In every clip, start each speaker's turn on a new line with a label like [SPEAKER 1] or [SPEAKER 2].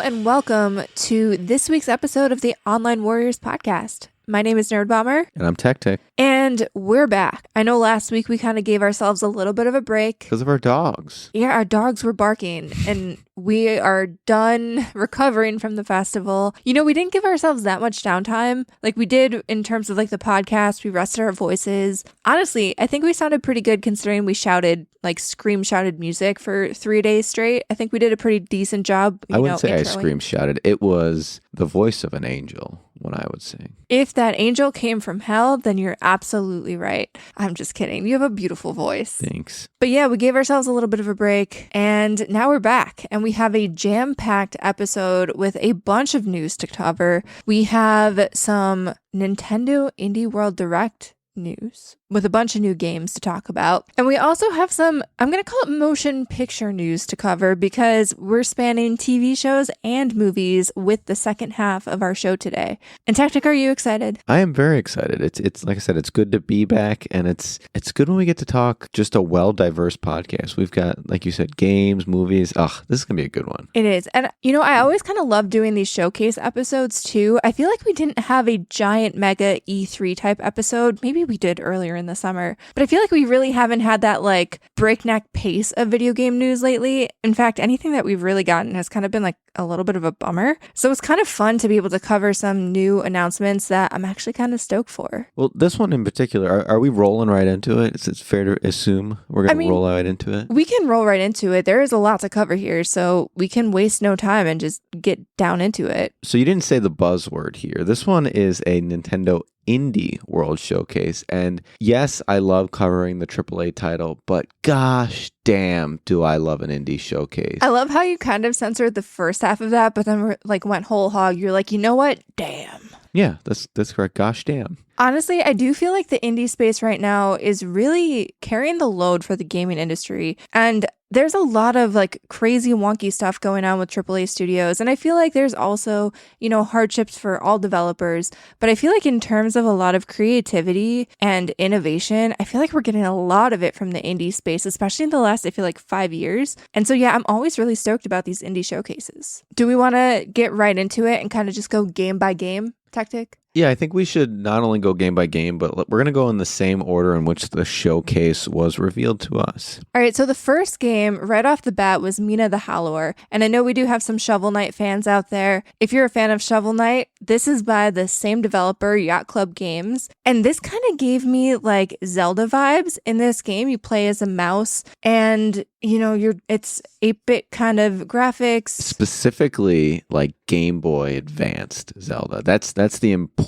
[SPEAKER 1] and welcome to this week's episode of the Online Warriors podcast. My name is Nerdbomber.
[SPEAKER 2] And I'm Techtic.
[SPEAKER 1] And we're back. I know last week we kind of gave ourselves a little bit of a break.
[SPEAKER 2] Because of our dogs.
[SPEAKER 1] Yeah, our dogs were barking and we are done recovering from the festival. You know, we didn't give ourselves that much downtime like we did in terms of like the podcast. We rested our voices. Honestly, I think we sounded pretty good considering we shouted like scream shouted music for 3 days straight. I think we did a pretty decent job.
[SPEAKER 2] I wouldn't say I scream shouted. It was the voice of an angel when I would sing.
[SPEAKER 1] If that angel came from hell, then you're absolutely right. I'm just kidding. You have a beautiful voice.
[SPEAKER 2] Thanks.
[SPEAKER 1] But yeah, we gave ourselves a little bit of a break and now we're back and we have a jam-packed episode with a bunch of news to cover. We have some Nintendo Indie World Direct news with a bunch of new games to talk about. And we also have some, I'm going to call it motion picture news to cover because we're spanning TV shows and movies with the second half of our show today. And Techtic, are you excited?
[SPEAKER 2] I am very excited. It's like I said, it's good to be back and it's good when we get to talk just a well-diverse podcast. We've got, like you said, games, movies. This is going to be a good one.
[SPEAKER 1] It is. And you know, I always kind of love doing these showcase episodes too. I feel like we didn't have a giant mega E3 type episode. Maybe we did earlier in the summer, but I feel like we really haven't had that like breakneck pace of video game news lately. In fact, anything that we've really gotten has kind of been like a little bit of a bummer. So it's kind of fun to be able to cover some new announcements that I'm actually kind of stoked for.
[SPEAKER 2] Well, this one in particular, are we rolling right into it? Is it fair to assume we're going to roll right into it?
[SPEAKER 1] We can roll right into it. There is a lot to cover here, so we can waste no time and just get down into it.
[SPEAKER 2] So you didn't say the buzzword here. This one is a Nintendo Indie World Showcase. And yes, I love covering the AAA title, but gosh damn, do I love an indie showcase.
[SPEAKER 1] I love how you kind of censored the first half of that, but then like went whole hog. You're like, you know what? Damn.
[SPEAKER 2] Yeah, that's correct. Gosh damn.
[SPEAKER 1] Honestly, I do feel like the indie space right now is really carrying the load for the gaming industry. And there's a lot of like crazy wonky stuff going on with AAA studios. And I feel like there's also, you know, hardships for all developers. But I feel like in terms of a lot of creativity and innovation, I feel like we're getting a lot of it from the indie space, especially in the last, I feel like 5 years. And so, yeah, I'm always really stoked about these indie showcases. Do we want to get right into it and kind of just go game by game, Techtic?
[SPEAKER 2] Yeah, I think we should not only go game by game, but we're going to go in the same order in which the showcase was revealed to us.
[SPEAKER 1] All right, so the first game right off the bat was Mina The Hollower. And I know we do have some Shovel Knight fans out there. If you're a fan of Shovel Knight, this is by the same developer, Yacht Club Games. And this kind of gave me like Zelda vibes. In this game, you play as a mouse and, you know, it's 8-bit kind of graphics.
[SPEAKER 2] Specifically like Game Boy Advanced Zelda. That's the important.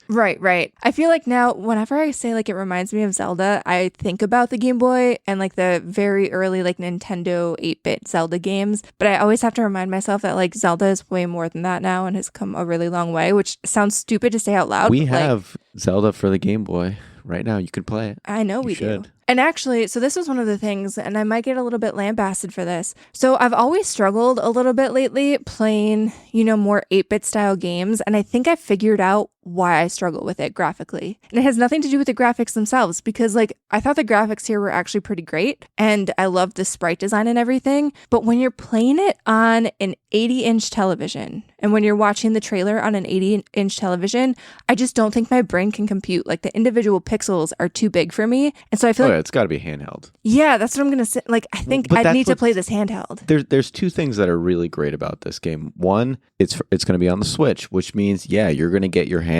[SPEAKER 1] Right. I feel like now whenever I say like it reminds me of Zelda, I think about the Game Boy and like the very early like Nintendo 8-bit Zelda games. But I always have to remind myself that like Zelda is way more than that now and has come a really long way, which sounds stupid to say out loud.
[SPEAKER 2] We have Zelda for the Game Boy. Right now, you can play it.
[SPEAKER 1] I know we do. And actually, so this was one of the things, and I might get a little bit lambasted for this. So I've always struggled a little bit lately playing, you know, more 8-bit style games. And I think I figured out why I struggle with it graphically. And it has nothing to do with the graphics themselves because like I thought the graphics here were actually pretty great and I loved the sprite design and everything. But when you're playing it on an 80-inch television and when you're watching the trailer on an 80-inch television, I just don't think my brain can compute. Like the individual pixels are too big for me. And so I feel like
[SPEAKER 2] it's got to be handheld.
[SPEAKER 1] Yeah, that's what I'm going to say. Like I think I need to play this handheld.
[SPEAKER 2] There's two things that are really great about this game. One, it's going to be on the Switch, which means you're going to get your handheld.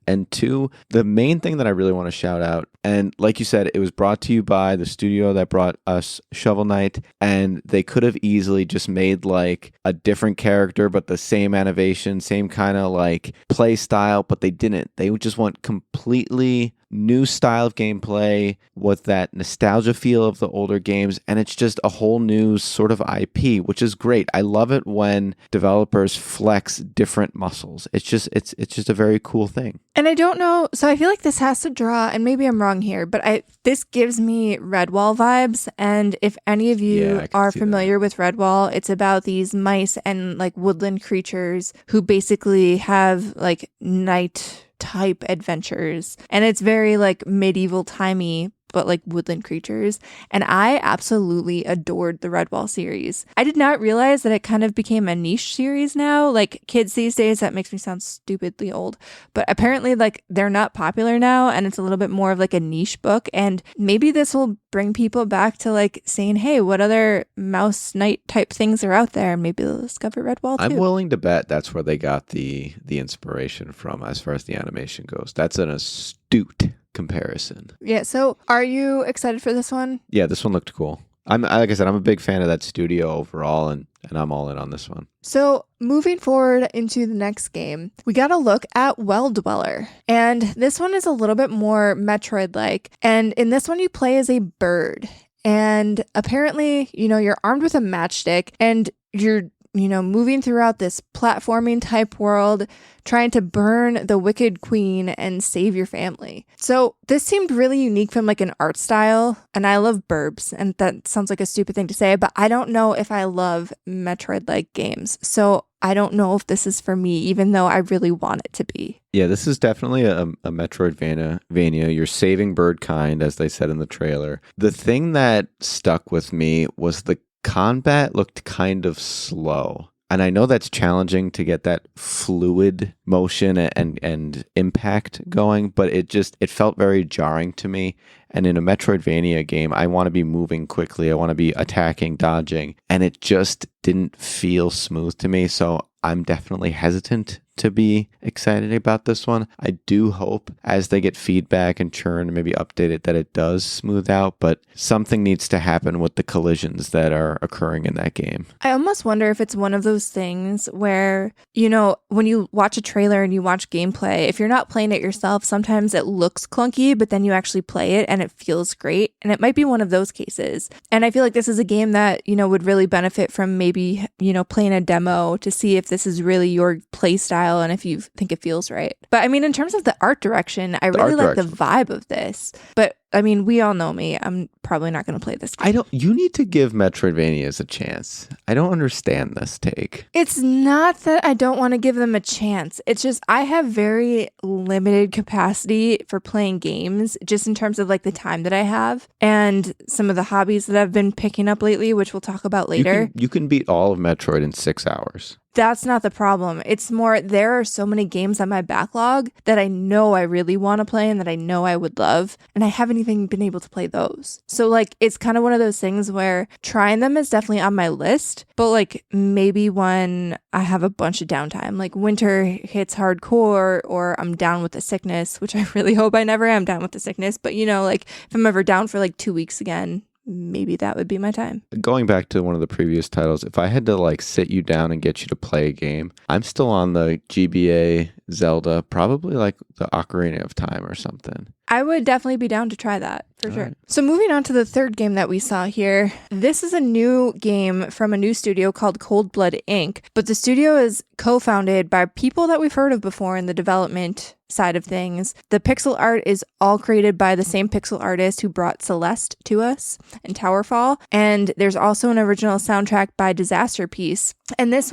[SPEAKER 2] And two, the main thing that I really want to shout out, and like you said, it was brought to you by the studio that brought us Shovel Knight, and they could have easily just made like a different character, but the same animation, same kind of like play style, but they didn't. They just went completely new style of gameplay with that nostalgia feel of the older games, and it's just a whole new sort of IP, which is great. I love it when developers flex different muscles. It's just a very cool thing.
[SPEAKER 1] And I don't know, so I feel like this has to draw, and maybe I'm wrong here, but this gives me Redwall vibes. And if any of you are familiar with Redwall, it's about these mice and like woodland creatures who basically have like night type adventures, and it's very like medieval timey, but like woodland creatures. And I absolutely adored the Redwall series. I did not realize that it kind of became a niche series now. Like kids these days, that makes me sound stupidly old, but apparently like they're not popular now and it's a little bit more of like a niche book. And maybe this will bring people back to like saying, hey, what other mouse knight type things are out there? And maybe they'll discover Redwall too.
[SPEAKER 2] I'm willing to bet that's where they got the inspiration from as far as the animation goes. That's an astute comparison.
[SPEAKER 1] Yeah, so are you excited for this one?
[SPEAKER 2] Yeah, this one looked cool. Like I said, I'm a big fan of that studio overall, and I'm all in on this one.
[SPEAKER 1] So moving forward into the next game, we got to look at Well Dweller. And this one is a little bit more Metroid-like. And in this one, you play as a bird. And apparently, you're armed with a matchstick and you're moving throughout this platforming type world, trying to burn the Wicked Queen and save your family. So this seemed really unique from like an art style, and I love burbs, and that sounds like a stupid thing to say, but I don't know if I love Metroid-like games. So I don't know if this is for me, even though I really want it to be.
[SPEAKER 2] Yeah, this is definitely a Metroidvania. You're saving bird kind, as they said in the trailer. The thing that stuck with me was the combat looked kind of slow. And I know that's challenging to get that fluid motion and impact going, but it felt very jarring to me. And in a Metroidvania game, I want to be moving quickly. I want to be attacking, dodging, and it just didn't feel smooth to me. So I'm definitely hesitant to be excited about this one. I do hope as they get feedback and churn and maybe update it that it does smooth out, but something needs to happen with the collisions that are occurring in that game.
[SPEAKER 1] I almost wonder if it's one of those things where, when you watch a trailer and you watch gameplay, if you're not playing it yourself, sometimes it looks clunky, but then you actually play it and it feels great. And it might be one of those cases. And I feel like this is a game that, would really benefit from maybe, playing a demo to see if this is really your play style and if you think it feels right. But I mean, in terms of the art direction, I really like the vibe of this. But I mean, we all know me. I'm probably not going to play this game.
[SPEAKER 2] You need to give Metroidvanias a chance. I don't understand this take.
[SPEAKER 1] It's not that I don't want to give them a chance. It's just I have very limited capacity for playing games, just in terms of like the time that I have and some of the hobbies that I've been picking up lately, which we'll talk about later.
[SPEAKER 2] You can beat all of Metroid in 6 hours.
[SPEAKER 1] That's not the problem. It's more, there are so many games on my backlog that I know I really want to play and that I know I would love, and I haven't even been able to play those. So like, it's kind of one of those things where trying them is definitely on my list, but like maybe when I have a bunch of downtime, like winter hits hardcore or I'm down with the sickness, which I really hope I never am down with the sickness, but like if I'm ever down for like 2 weeks again, maybe that would be my time.
[SPEAKER 2] Going back to one of the previous titles, if I had to like sit you down and get you to play a game, I'm still on the GBA Zelda, probably like the Ocarina of Time or something.
[SPEAKER 1] I would definitely be down to try that for sure.
[SPEAKER 2] Right.
[SPEAKER 1] So moving on to the third game that we saw here. This is a new game from a new studio called Cold Blood Inc. But the studio is co-founded by people that we've heard of before in the development side of things. The pixel art is all created by the same pixel artist who brought Celeste to us and Towerfall. And there's also an original soundtrack by Disaster Piece. And this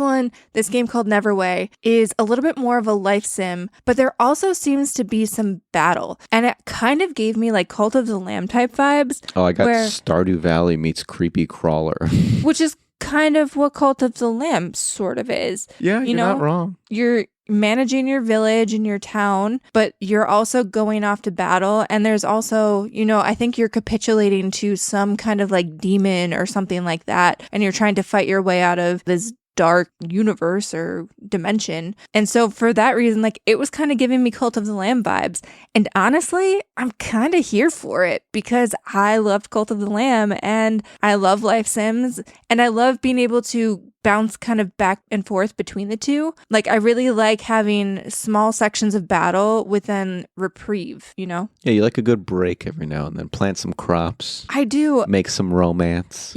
[SPEAKER 1] game called Neverway, is a little bit more of a life sim, but there also seems to be some battle. And it kind of gave me like Cult of the Lamb type vibes.
[SPEAKER 2] Oh, I got Stardew Valley meets Creepy Crawler.
[SPEAKER 1] Which is kind of what Cult of the Lamb sort of is.
[SPEAKER 2] Yeah, you're not wrong.
[SPEAKER 1] You're managing your village and your town, but you're also going off to battle. And there's also, I think you're capitulating to some kind of like demon or something like that. And you're trying to fight your way out of this dark universe or dimension. And so for that reason, like it was kind of giving me Cult of the Lamb vibes. And honestly, I'm kind of here for it because I loved Cult of the Lamb and I love life sims and I love being able to bounce kind of back and forth between the two. Like I really like having small sections of battle with then reprieve,
[SPEAKER 2] Yeah, you like a good break every now and then. Plant some crops.
[SPEAKER 1] I do.
[SPEAKER 2] Make some romance.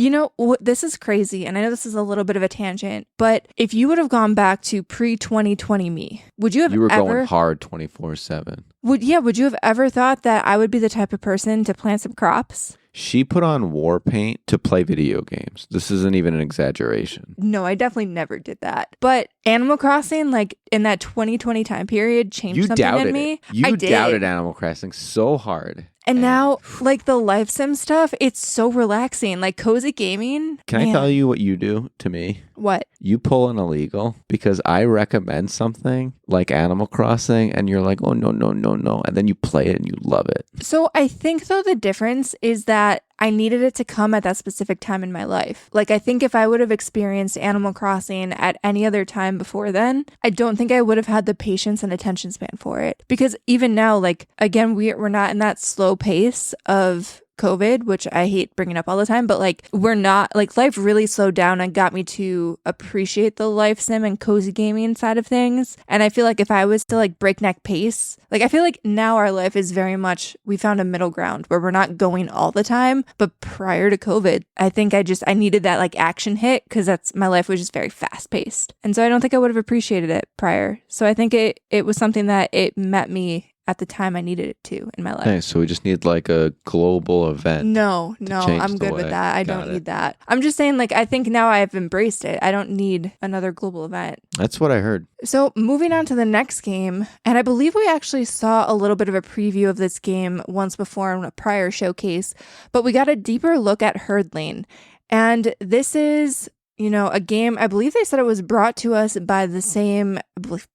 [SPEAKER 1] This is crazy, and I know this is a little bit of a tangent, but if you would have gone back to pre-2020 me, would you have ever...
[SPEAKER 2] You were going hard 24/7.
[SPEAKER 1] Would you have ever thought that I would be the type of person to plant some crops?
[SPEAKER 2] She put on war paint to play video games. This isn't even an exaggeration.
[SPEAKER 1] No, I definitely never did that. But Animal Crossing, like in that 2020 time period, changed
[SPEAKER 2] You
[SPEAKER 1] something
[SPEAKER 2] doubted
[SPEAKER 1] in me.
[SPEAKER 2] it. You
[SPEAKER 1] I did.
[SPEAKER 2] doubted Animal Crossing so hard.
[SPEAKER 1] And now, like the life sim stuff, it's so relaxing. Like cozy gaming.
[SPEAKER 2] Can I tell you what you do to me?
[SPEAKER 1] What?
[SPEAKER 2] You pull an illegal because I recommend something like Animal Crossing and you're like, oh, no, no, no, no. And then you play it and you love it.
[SPEAKER 1] So I think, though, the difference is that I needed it to come at that specific time in my life. Like, I think if I would have experienced Animal Crossing at any other time before then, I don't think I would have had the patience and attention span for it. Because even now, like, again, we're not in that slow pace of COVID, which I hate bringing up all the time, but like we're not, like life really slowed down and got me to appreciate the life sim and cozy gaming side of things. And I feel like if I was to like breakneck pace, like I feel like now our life is very much, we found a middle ground where we're not going all the time. But prior to COVID, I think I needed that like action hit because my life was just very fast paced. And so I don't think I would have appreciated it prior. So I think it was something that it met me at the time I needed it to in my life.
[SPEAKER 2] Nice. So we just need like a global event.
[SPEAKER 1] No, I'm good with that. I don't need that. I'm just saying, like, I think now I've embraced it. I don't need another global event.
[SPEAKER 2] That's what I heard.
[SPEAKER 1] So moving on to the next game, and I believe we actually saw a little bit of a preview of this game once before in a prior showcase, but we got a deeper look at Herdling. And this is, you know, a game, I believe they said it was brought to us by the same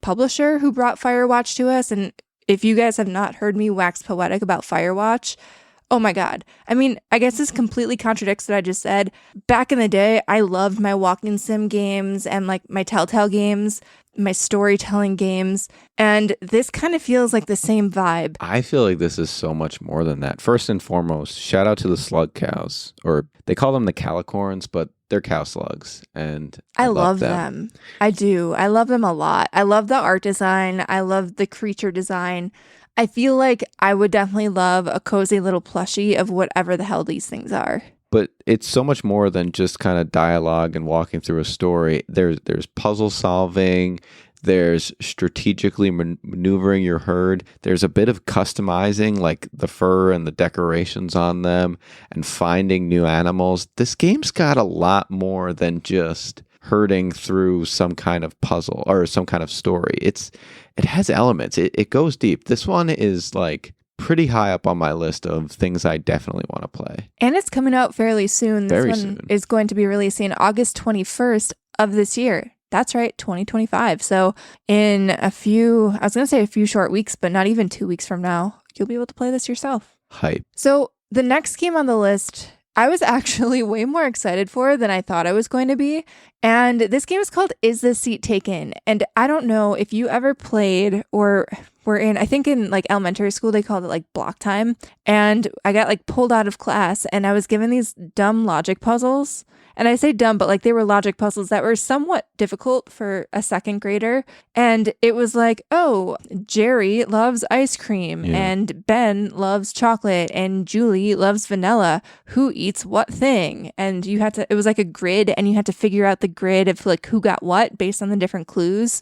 [SPEAKER 1] publisher who brought Firewatch to us. And if you guys have not heard me wax poetic about Firewatch, oh my God. I mean, I guess this completely contradicts what I just said. Back in the day, I loved my walking sim games and like my Telltale games, my storytelling games. And this kind of feels like the same vibe.
[SPEAKER 2] I feel like this is so much more than that. First and foremost, shout out to the slug cows, or they call them the calicorns, but they're cow slugs, and I love them.
[SPEAKER 1] I do. I love them a lot. I love the art design. I love the creature design. I feel like I would definitely love a cozy little plushie of whatever the hell these things are.
[SPEAKER 2] But it's so much more than just kind of dialogue and walking through a story. There's puzzle solving. There's strategically maneuvering your herd. There's a bit of customizing, like the fur and the decorations on them, and finding new animals. This game's got a lot more than just herding through some kind of puzzle or some kind of story. It has elements. It goes deep. This one is like pretty high up on my list of things I definitely want to play.
[SPEAKER 1] And it's coming out fairly soon. This one is going to be releasing August 21st of this year. That's right, 2025. So in I was going to say a few short weeks, but not even 2 weeks from now, you'll be able to play this yourself.
[SPEAKER 2] Hype.
[SPEAKER 1] So the next game on the list, I was actually way more excited for than I thought I was going to be. And this game is called Is This Seat Taken? And I don't know if you ever played or were in, I think in like elementary school, they called it like block time. And I got like pulled out of class and I was given these dumb logic puzzles. And I say dumb, but like they were logic puzzles that were somewhat difficult for a second grader. And it was like, oh, Jerry loves ice cream and Ben loves chocolate and Julie loves vanilla. Who eats what thing? And it was like a grid and you had to figure out the grid of like who got what based on the different clues.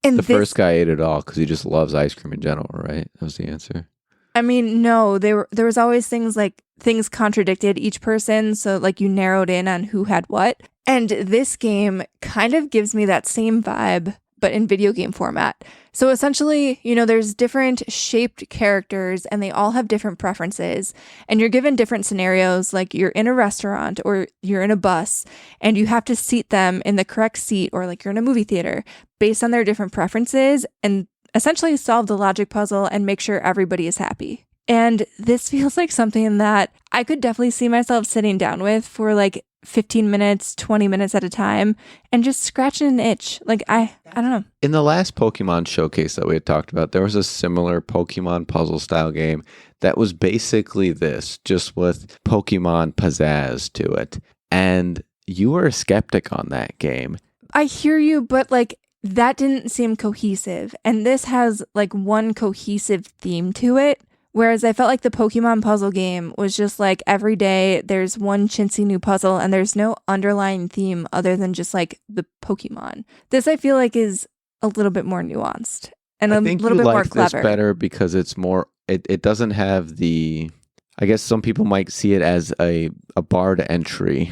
[SPEAKER 1] And
[SPEAKER 2] the first guy ate it all because he just loves ice cream in general, right? That was the answer.
[SPEAKER 1] I mean, no, there was always things contradicted each person. So like you narrowed in on who had what. And this game kind of gives me that same vibe, but in video game format. So essentially, you know, there's different shaped characters and they all have different preferences. And you're given different scenarios, like you're in a restaurant or you're in a bus and you have to seat them in the correct seat, or like you're in a movie theater based on their different preferences, and essentially solve the logic puzzle and make sure everybody is happy. And this feels like something that I could definitely see myself sitting down with for like 15 minutes, 20 minutes at a time and just scratching an itch. Like, I don't know.
[SPEAKER 2] In the last Pokemon showcase that we had talked about, there was a similar Pokemon puzzle style game that was basically this, just with Pokemon pizzazz to it. And you were a skeptic on that game.
[SPEAKER 1] I hear you, but like, that didn't seem cohesive. And this has like one cohesive theme to it. Whereas I felt like the Pokemon puzzle game was just like every day there's one chintzy new puzzle and there's no underlying theme other than just like the Pokemon. This I feel like is a little bit more nuanced and a little bit more clever.
[SPEAKER 2] I think you like this better because it's more, it doesn't have the, I guess some people might see it as a bar to entry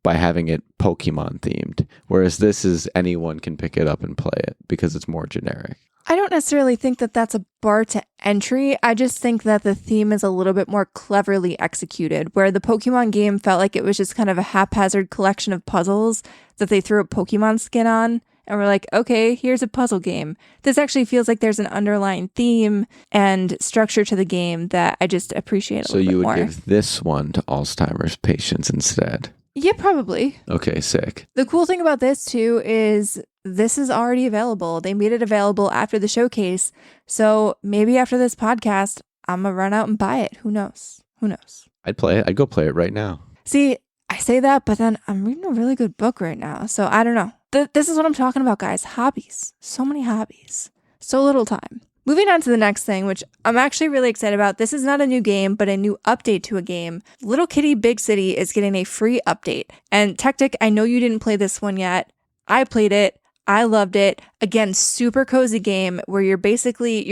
[SPEAKER 2] by having it Pokemon themed, whereas this is anyone can pick it up and play it because it's more generic.
[SPEAKER 1] I don't necessarily think that that's a bar to entry. I just think that the theme is a little bit more cleverly executed, where the Pokemon game felt like it was just kind of a haphazard collection of puzzles that they threw a Pokemon skin on. And we're like, okay, here's a puzzle game. This actually feels like there's an underlying theme and structure to the game that I just appreciate a little bit more.
[SPEAKER 2] So you would give this one to Alzheimer's patients instead?
[SPEAKER 1] Yeah, probably.
[SPEAKER 2] Okay, sick.
[SPEAKER 1] The cool thing about this too is this is already available. They made it available after the showcase. So maybe after this podcast, I'm going to run out and buy it. Who knows? Who knows?
[SPEAKER 2] I'd play it. I'd go play it right now.
[SPEAKER 1] See, I say that, but then I'm reading a really good book right now. So I don't know. This is what I'm talking about, guys. Hobbies. So many hobbies. So little time. Moving on to the next thing, which I'm actually really excited about. This is not a new game, but a new update to a game. Little Kitty Big City is getting a free update. And Techtic, I know you didn't play this one yet. I played it. I loved it. Again, super cozy game where you're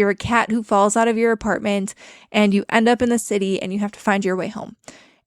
[SPEAKER 1] a cat who falls out of your apartment and you end up in the city and you have to find your way home.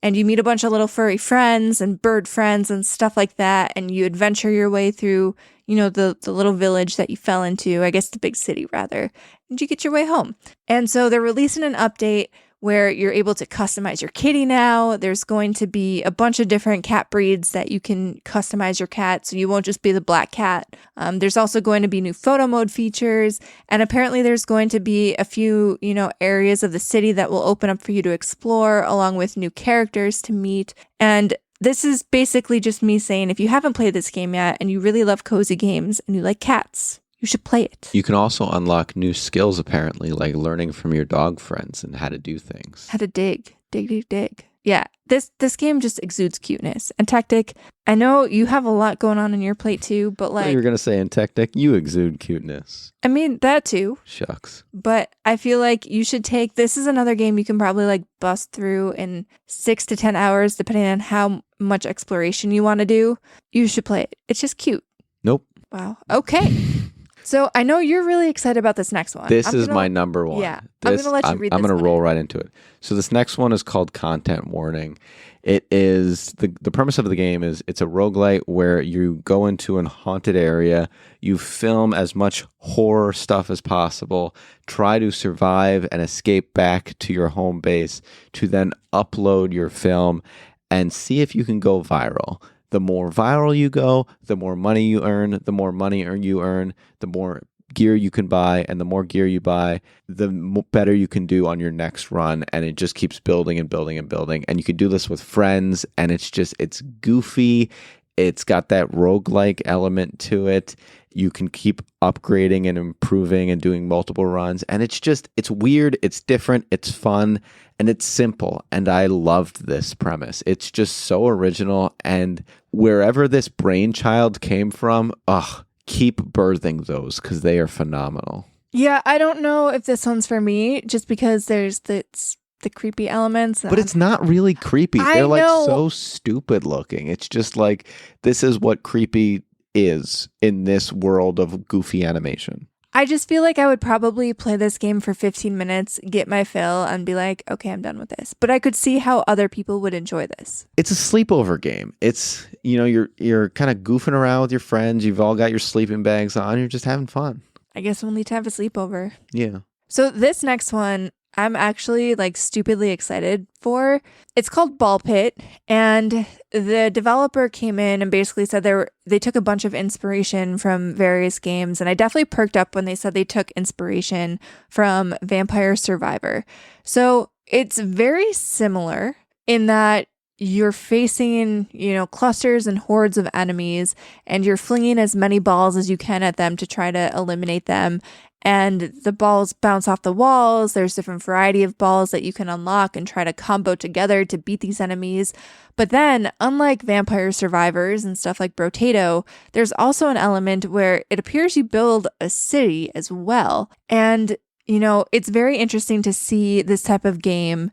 [SPEAKER 1] And you meet a bunch of little furry friends and bird friends and stuff like that. And you adventure your way through, the little village that you fell into, I guess the big city rather. And you get your way home. And so they're releasing an update where you're able to customize your kitty now. There's going to be a bunch of different cat breeds that you can customize your cat, so you won't just be the black cat. There's also going to be new photo mode features, and apparently there's going to be a few, areas of the city that will open up for you to explore, along with new characters to meet. And this is basically just me saying, if you haven't played this game yet and you really love cozy games and you like cats, you should play it.
[SPEAKER 2] You can also unlock new skills, apparently, like learning from your dog friends and how to do things.
[SPEAKER 1] How to dig. Yeah, this game just exudes cuteness. And Techtic, I know you have a lot going on in your plate too, but like...
[SPEAKER 2] You were going to say in Techtic, you exude cuteness.
[SPEAKER 1] I mean, that too.
[SPEAKER 2] Shucks.
[SPEAKER 1] But I feel like you should this is another game you can probably bust through in 6 to 10 hours, depending on how much exploration you want to do. You should play it. It's just cute.
[SPEAKER 2] Nope.
[SPEAKER 1] Wow. Okay. So I know you're really excited about this next one.
[SPEAKER 2] This is my number one.
[SPEAKER 1] Yeah. I'm going to let you read this.
[SPEAKER 2] I'm going to roll right into it. So this next one is called Content Warning. It is, the premise of the game is it's a roguelite where you go into a haunted area, you film as much horror stuff as possible, try to survive and escape back to your home base to then upload your film and see if you can go viral. The more viral you go, the more money you earn. The more money you earn, the more gear you can buy. And the more gear you buy, the better you can do on your next run. And it just keeps building and building and building. And you can do this with friends. And it's goofy. It's got that roguelike element to it. You can keep upgrading and improving and doing multiple runs. And it's weird. It's different. It's fun. And it's simple. And I loved this premise. It's just so original. And wherever this brainchild came from, keep birthing those because they are phenomenal.
[SPEAKER 1] Yeah, I don't know if this one's for me just because there's the creepy elements.
[SPEAKER 2] But it's not really creepy. They're so stupid looking. It's just like, this is what creepy is in this world of goofy animation.
[SPEAKER 1] I just feel like I would probably play this game for 15 minutes, get my fill, and be like, okay, I'm done with this. But I could see how other people would enjoy this.
[SPEAKER 2] It's a sleepover game. It's, you're kind of goofing around with your friends. You've all got your sleeping bags on. You're just having fun.
[SPEAKER 1] I guess we'll need to have a sleepover.
[SPEAKER 2] Yeah.
[SPEAKER 1] So this next one, I'm actually stupidly excited for. It's called Ball Pit, and the developer came in and basically said they took a bunch of inspiration from various games, and I definitely perked up when they said they took inspiration from Vampire Survivor. So it's very similar in that you're facing, clusters and hordes of enemies, and you're flinging as many balls as you can at them to try to eliminate them. And the balls bounce off the walls. There's different variety of balls that you can unlock and try to combo together to beat these enemies. But then, unlike Vampire Survivors and stuff like Brotato, there's also an element where it appears you build a city as well. And, it's very interesting to see this type of game,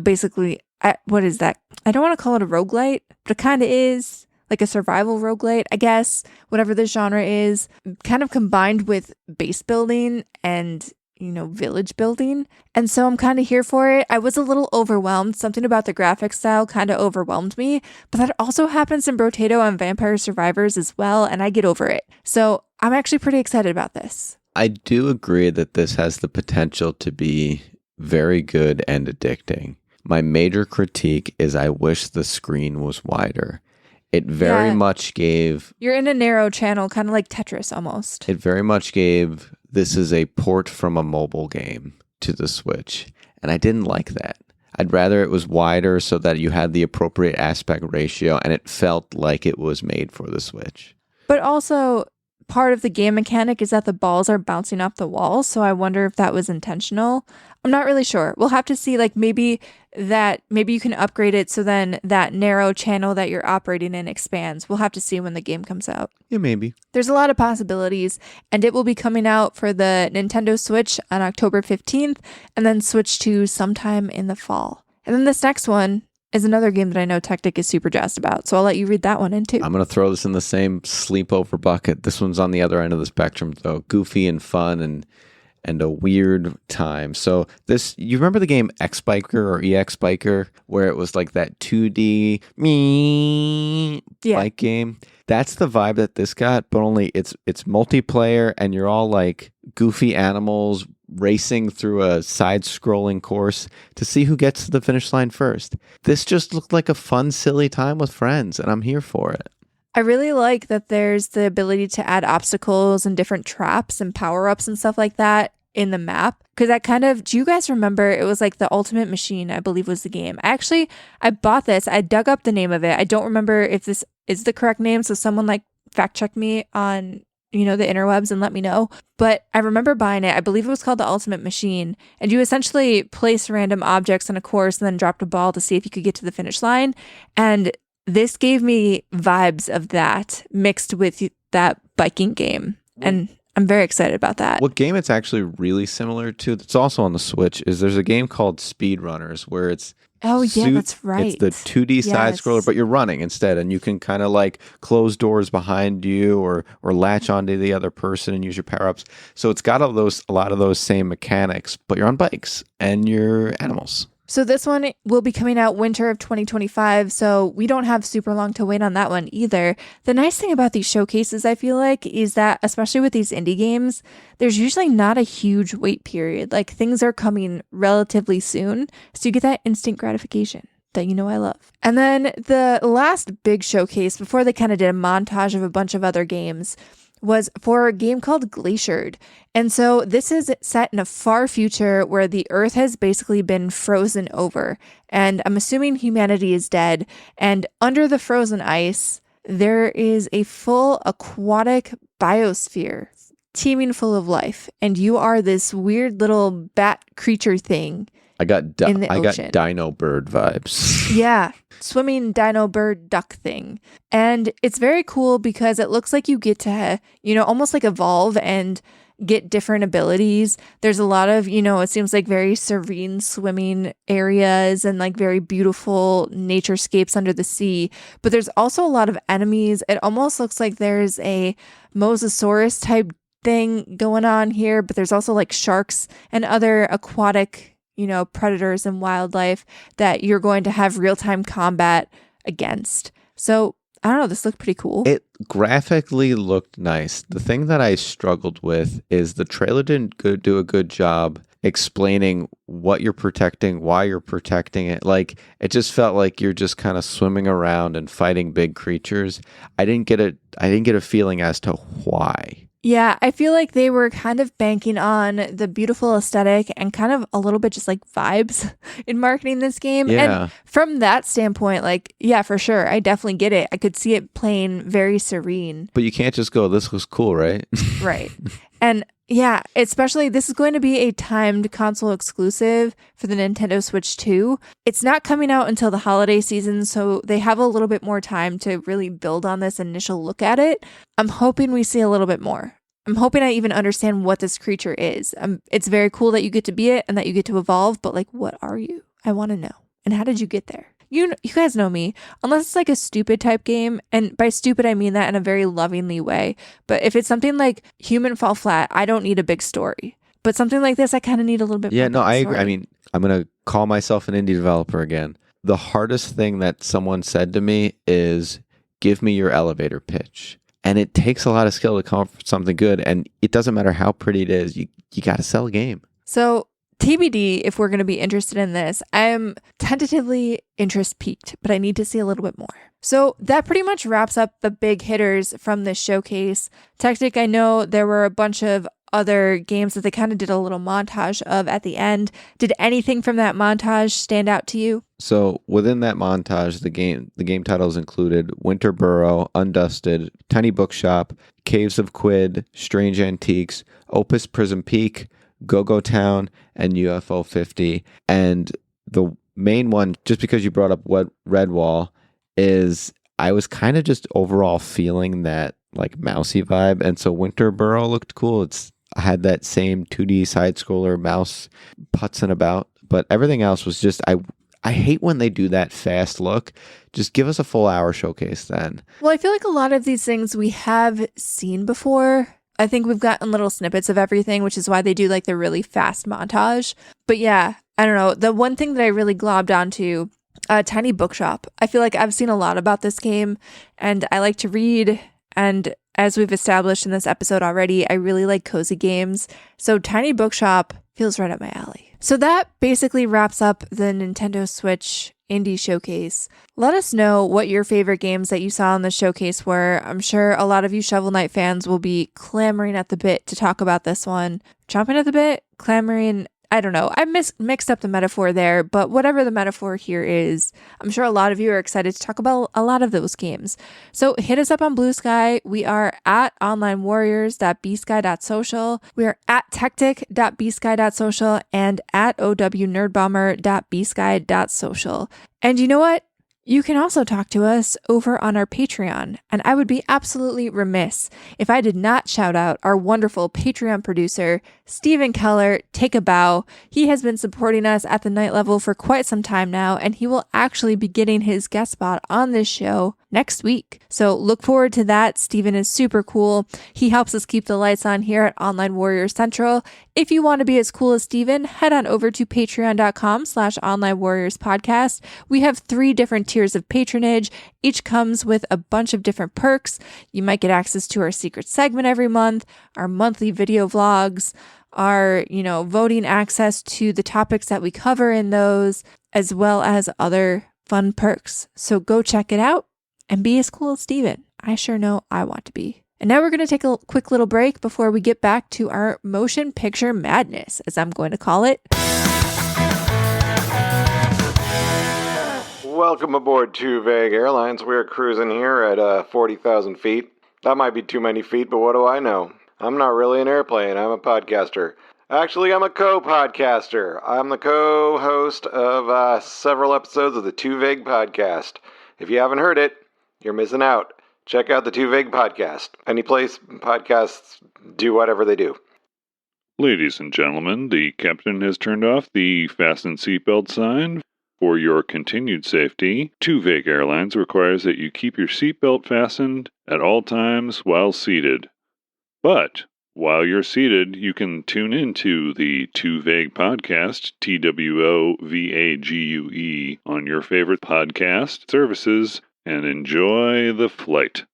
[SPEAKER 1] basically, what is that? I don't want to call it a roguelite, but it kind of is. Like a survival roguelite, I guess, whatever the genre is, kind of combined with base building and, village building. And so I'm kind of here for it. I was a little overwhelmed. Something about the graphic style kind of overwhelmed me, but that also happens in Brotato on Vampire Survivors as well, and I get over it. So I'm actually pretty excited about this.
[SPEAKER 2] I do agree that this has the potential to be very good and addicting. My major critique is I wish the screen was wider. It very much gave...
[SPEAKER 1] You're in a narrow channel, kind of like Tetris almost.
[SPEAKER 2] It very much gave, this is a port from a mobile game to the Switch. And I didn't like that. I'd rather it was wider so that you had the appropriate aspect ratio and it felt like it was made for the Switch.
[SPEAKER 1] But also, part of the game mechanic is that the balls are bouncing off the walls. So I wonder if that was intentional. I'm not really sure. We'll have to see, like maybe you can upgrade it so then that narrow channel that you're operating in expands. We'll have to see when the game comes out.
[SPEAKER 2] Yeah, maybe.
[SPEAKER 1] There's a lot of possibilities, and it will be coming out for the Nintendo Switch on October 15th and then Switch 2 sometime in the fall. And then this next one is another game that I know Techtic is super jazzed about, so I'll let you read that one in too.
[SPEAKER 2] I'm going to throw this in the same sleepover bucket. This one's on the other end of the spectrum, though. Goofy and fun and a weird time. So this, you remember the game X-Biker or EX Biker, where it was like that 2D bike game? That's the vibe that this got, but only it's multiplayer and you're all like goofy animals racing through a side-scrolling course to see who gets to the finish line first. This just looked like a fun, silly time with friends, and I'm here for it.
[SPEAKER 1] I really like that there's the ability to add obstacles and different traps and power-ups and stuff like that in the map. Because that kind of, do you guys remember, it was like the Ultimate Machine, I believe was the game. I bought this. I dug up the name of it. I don't remember if this is the correct name. So someone like fact check me on, the interwebs and let me know. But I remember buying it. I believe it was called the Ultimate Machine. And you essentially place random objects on a course and then dropped a ball to see if you could get to the finish line. And this gave me vibes of that mixed with that biking game. And I'm very excited about that.
[SPEAKER 2] What game it's actually really similar to, that's also on the Switch, is there's a game called Speedrunners where it's...
[SPEAKER 1] Oh, yeah, that's right.
[SPEAKER 2] It's the 2D side scroller, but you're running instead, and you can kind of like close doors behind you or latch onto the other person and use your power-ups. So it's got a lot of those same mechanics, but you're on bikes and you're animals.
[SPEAKER 1] So this one will be coming out winter of 2025, so we don't have super long to wait on that one either. The nice thing about these showcases, I feel like, is that, especially with these indie games, there's usually not a huge wait period. Like, things are coming relatively soon, so you get that instant gratification that I love. And then the last big showcase, before they kind of did a montage of a bunch of other games, was for a game called Glaciered. And so this is set in a far future where the Earth has basically been frozen over. And I'm assuming humanity is dead. And under the frozen ice, there is a full aquatic biosphere teeming full of life. And you are this weird little bat creature thing.
[SPEAKER 2] I got dino bird vibes.
[SPEAKER 1] Yeah. Swimming dino bird duck thing. And it's very cool because it looks like you get to, almost like evolve and get different abilities. There's a lot of, it seems like very serene swimming areas and like very beautiful naturescapes under the sea. But there's also a lot of enemies. It almost looks like there's a Mosasaurus type thing going on here, but there's also like sharks and other aquatic predators and wildlife that you're going to have real-time combat against. So, I don't know, this looked pretty cool.
[SPEAKER 2] It graphically looked nice. The thing that I struggled with is the trailer didn't do a good job explaining what you're protecting, why you're protecting it. Like, it just felt like you're just kind of swimming around and fighting big creatures. I didn't get a feeling as to why.
[SPEAKER 1] Yeah, I feel like they were kind of banking on the beautiful aesthetic and kind of a little bit just like vibes in marketing this game.
[SPEAKER 2] Yeah.
[SPEAKER 1] And from that standpoint, like, yeah, for sure. I definitely get it. I could see it playing very serene.
[SPEAKER 2] But you can't just go, this was cool, right?
[SPEAKER 1] Right. And yeah, especially this is going to be a timed console exclusive for the Nintendo Switch 2. It's not coming out until the holiday season, so they have a little bit more time to really build on this initial look at it. I'm hoping we see a little bit more. I'm hoping I even understand what this creature is. It's very cool that you get to be it and that you get to evolve, but like, what are you? I want to know. And how did you get there? You guys know me, unless it's like a stupid type game, and by stupid I mean that in a very lovingly way, but if it's something like Human Fall Flat, I don't need a big story. But something like this, I kind of need a little bit
[SPEAKER 2] Yeah,
[SPEAKER 1] more
[SPEAKER 2] no, I agree.
[SPEAKER 1] backstory.
[SPEAKER 2] I mean, I'm going to call myself an indie developer again. The hardest thing that someone said to me is, give me your elevator pitch. And it takes a lot of skill to come up with something good. And it doesn't matter how pretty it is. You got to sell a game.
[SPEAKER 1] So TBD, if we're going to be interested in this, I'm tentatively interest peaked, but I need to see a little bit more. So that pretty much wraps up the big hitters from this showcase. Techtic, I know there were a bunch of other games that they kind of did a little montage of at the end. Did anything from that montage stand out to you?
[SPEAKER 2] So within that montage, the game titles included Winter Burrow, Undusted, Tiny Bookshop, Caves of Quid, Strange Antiques, Opus Prism Peak, Go-Go Town, and UFO 50. And the main one, just because you brought up what Redwall, is I was kind of just overall feeling that like mousy vibe. And so Winter Burrow looked cool. I had that same 2D side scroller mouse putzing about, but everything else was just, I hate when they do that fast look. Just give us a full hour showcase then.
[SPEAKER 1] Well, I feel like a lot of these things we have seen before. I think we've gotten little snippets of everything, which is why they do like the really fast montage. But yeah, I don't know. The one thing that I really globbed onto, Tiny Bookshop. I feel like I've seen a lot about this game and I like to read. And as we've established in this episode already, I really like cozy games. So Tiny Bookshop feels right up my alley. So that basically wraps up the Nintendo Switch Indie Showcase. Let us know what your favorite games that you saw in the showcase were. I'm sure a lot of you Shovel Knight fans will be clamoring at the bit to talk about this one. Chomping at the bit, clamoring, I don't know. I mixed up the metaphor there, but whatever the metaphor here is, I'm sure a lot of you are excited to talk about a lot of those games. So hit us up on Blue Sky. We are at onlinewarriors.bsky.social. We are at techtic.bsky.social and at ownerdbomber.bsky.social. And you know what? You can also talk to us over on our Patreon, and I would be absolutely remiss if I did not shout out our wonderful Patreon producer, Stephen Keller. Take a bow. He has been supporting us at the night level for quite some time now, and he will actually be getting his guest spot on this show next week. So look forward to that. Stephen is super cool. He helps us keep the lights on here at Online Warrior Central. If you want to be as cool as Stephen, head on over to patreon.com/onlinewarriorspodcast. We have 3 different tiers of patronage. Each comes with a bunch of different perks. You might get access to our secret segment every month, our monthly video vlogs, our, voting access to the topics that we cover in those, as well as other fun perks. So go check it out and be as cool as Steven. I sure know I want to be. And now we're going to take a quick little break before we get back to our motion picture madness, as I'm going to call it.
[SPEAKER 3] Welcome aboard Too Vague Airlines. We're cruising here at 40,000 feet. That might be too many feet, but what do I know? I'm not really an airplane. I'm a podcaster. Actually, I'm a co-podcaster. I'm the co-host of several episodes of the Too Vague podcast. If you haven't heard it, you're missing out. Check out the Too Vague podcast. Any place podcasts do whatever they do.
[SPEAKER 4] Ladies and gentlemen, the captain has turned off the fasten seatbelt sign. For your continued safety, Too Vague Airlines requires that you keep your seatbelt fastened at all times while seated. But while you're seated, you can tune into the Too Vague podcast, TWOVAGUE, on your favorite podcast services and enjoy the flight.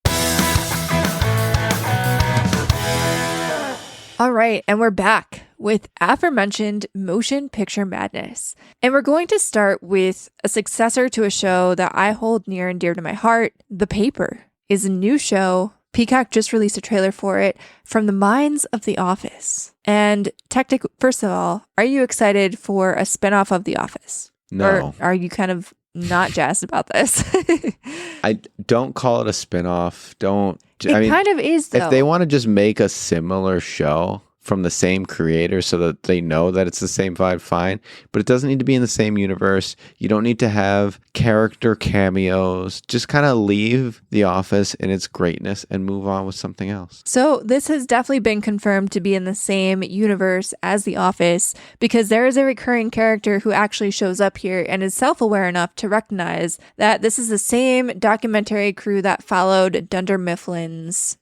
[SPEAKER 1] All right, and we're back with aforementioned motion picture madness. And we're going to start with a successor to a show that I hold near and dear to my heart. The Paper is a new show. Peacock just released a trailer for it from the minds of The Office. And Techtic, first of all, are you excited for a spinoff of The Office?
[SPEAKER 2] No.
[SPEAKER 1] Or are you kind of not jazzed about this?
[SPEAKER 2] I don't call it a spinoff.
[SPEAKER 1] It kind of is, though.
[SPEAKER 2] If they want to just make a similar show from the same creator so that they know that it's the same vibe, fine. But it doesn't need to be in the same universe. You don't need to have character cameos. Just kind of leave The Office in its greatness and move on with something else.
[SPEAKER 1] So this has definitely been confirmed to be in the same universe as The Office because there is a recurring character who actually shows up here and is self-aware enough to recognize that this is the same documentary crew that followed Dunder Mifflin's,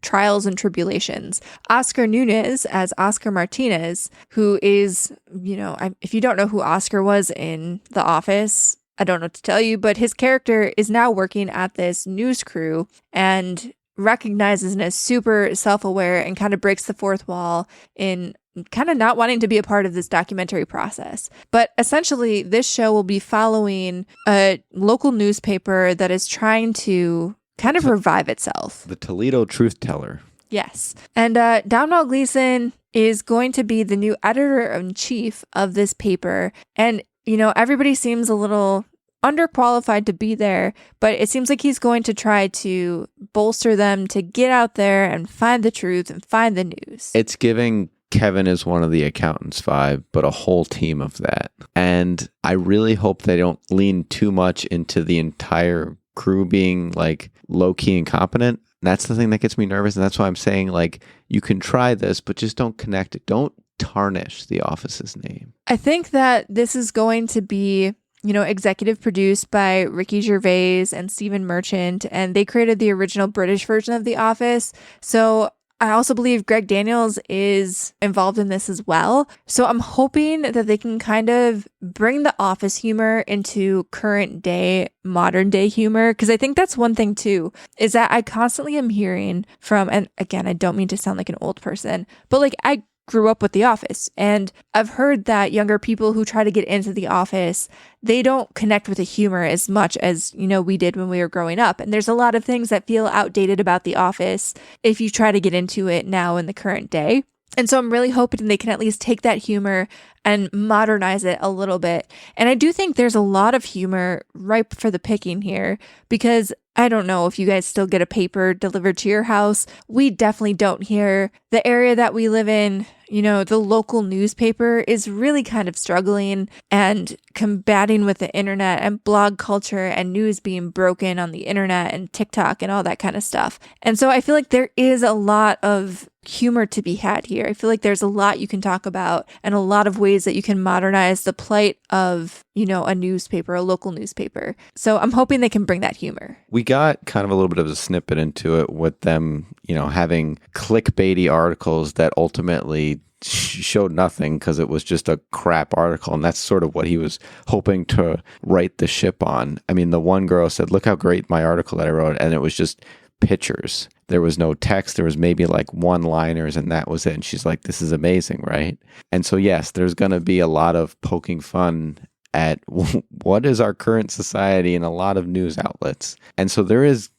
[SPEAKER 1] trials and tribulations. Oscar Nunez as Oscar Martinez, who is, if you don't know who Oscar was in The Office, I don't know what to tell you, but his character is now working at this news crew and recognizes and is super self-aware and kind of breaks the fourth wall in kind of not wanting to be a part of this documentary process. But essentially, this show will be following a local newspaper that is trying to kind of revive itself.
[SPEAKER 2] The Toledo Truth Teller.
[SPEAKER 1] Yes. And Domhnall Gleeson is going to be the new editor-in-chief of this paper. And, everybody seems a little underqualified to be there, but it seems like he's going to try to bolster them to get out there and find the truth and find the news.
[SPEAKER 2] It's giving Kevin is one of the accountants vibe, but a whole team of that. And I really hope they don't lean too much into the entire crew being like low-key incompetent. That's the thing that gets me nervous. And that's why I'm saying, like, you can try this, but just don't connect it. Don't tarnish The Office's name.
[SPEAKER 1] I think that this is going to be, executive produced by Ricky Gervais and Stephen Merchant, and they created the original British version of The Office. So I also believe Greg Daniels is involved in this as well. So I'm hoping that they can kind of bring the Office humor into current day, modern day humor. Because I think that's one thing too, is that I constantly am hearing from, and again, I don't mean to sound like an old person, but like I grew up with The Office, and I've heard that younger people who try to get into The Office, they don't connect with the humor as much as, we did when we were growing up. And there's a lot of things that feel outdated about The Office if you try to get into it now in the current day. And so I'm really hoping they can at least take that humor and modernize it a little bit. And I do think there's a lot of humor ripe for the picking here, because I don't know if you guys still get a paper delivered to your house. We definitely don't here. The area that we live in, the local newspaper is really kind of struggling and combating with the internet and blog culture and news being broken on the internet and TikTok and all that kind of stuff. And so I feel like there is a lot of humor to be had here. I feel like there's a lot you can talk about and a lot of ways that you can modernize the plight of, a newspaper, a local newspaper. So I'm hoping they can bring that humor.
[SPEAKER 2] We got kind of a little bit of a snippet into it with them, having clickbaity articles that ultimately showed nothing because it was just a crap article. And that's sort of what he was hoping to right the ship on. I mean, the one girl said, "Look how great my article that I wrote." And it was just pictures. There was no text. There was maybe like one-liners, and that was it. And she's like, "This is amazing, right?" And so, yes, there's going to be a lot of poking fun at what is our current society in a lot of news outlets. And so there is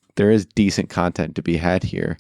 [SPEAKER 2] decent content to be had here.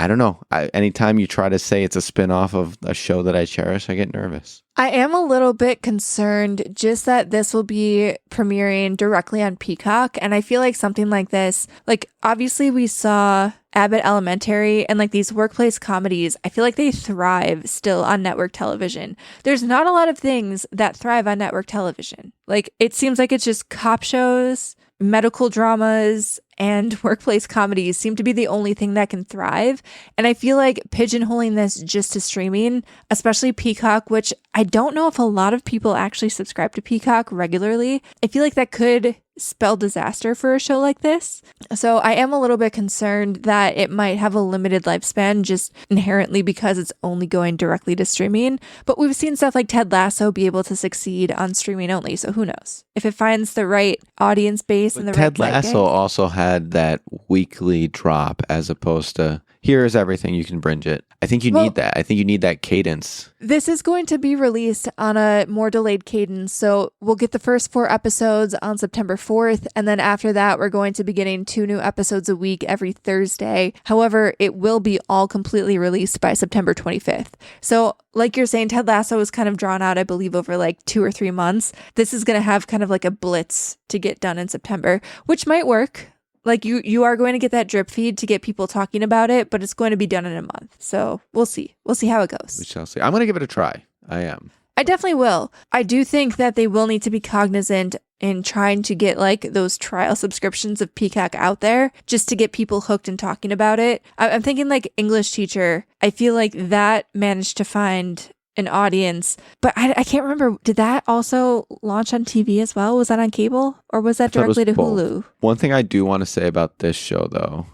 [SPEAKER 2] I don't know. Anytime you try to say it's a spin-off of a show that I cherish, I get nervous.
[SPEAKER 1] I am a little bit concerned just that this will be premiering directly on Peacock. And I feel like something like this, like obviously we saw Abbott Elementary and like these workplace comedies, I feel like they thrive still on network television. There's not a lot of things that thrive on network television. Like it seems like it's just cop shows, medical dramas, and workplace comedies seem to be the only thing that can thrive. And I feel like pigeonholing this just to streaming, especially Peacock, which I don't know if a lot of people actually subscribe to Peacock regularly, I feel like that could spell disaster for a show like this. So I am a little bit concerned that it might have a limited lifespan just inherently because it's only going directly to streaming. But we've seen stuff like Ted Lasso be able to succeed on streaming only. So who knows? If it finds the right audience base and the right
[SPEAKER 2] Ted Lasso also had that weekly drop as opposed to here's everything, you can binge it. I think you need that. I think you need that cadence.
[SPEAKER 1] This is going to be released on a more delayed cadence. So we'll get the first 4 episodes on September 4th. And then after that, we're going to be getting 2 new episodes a week every Thursday. However, it will be all completely released by September 25th. So like you're saying, Ted Lasso was kind of drawn out, I believe, over like 2 or 3 months. This is going to have kind of like a blitz to get done in September, which might work. Like you are going to get that drip feed to get people talking about it, but it's going to be done in a month. So we'll see. We'll see how it goes.
[SPEAKER 2] We shall see. I'm going to give it a try. I am.
[SPEAKER 1] I definitely will. I do think that they will need to be cognizant in trying to get like those trial subscriptions of Peacock out there just to get people hooked and talking about it. I'm thinking like English Teacher. I feel like that managed to find an audience, but I can't remember. Did that also launch on TV as well? Was that on cable or was that directly to Hulu?
[SPEAKER 2] One thing I do want to say about this show though,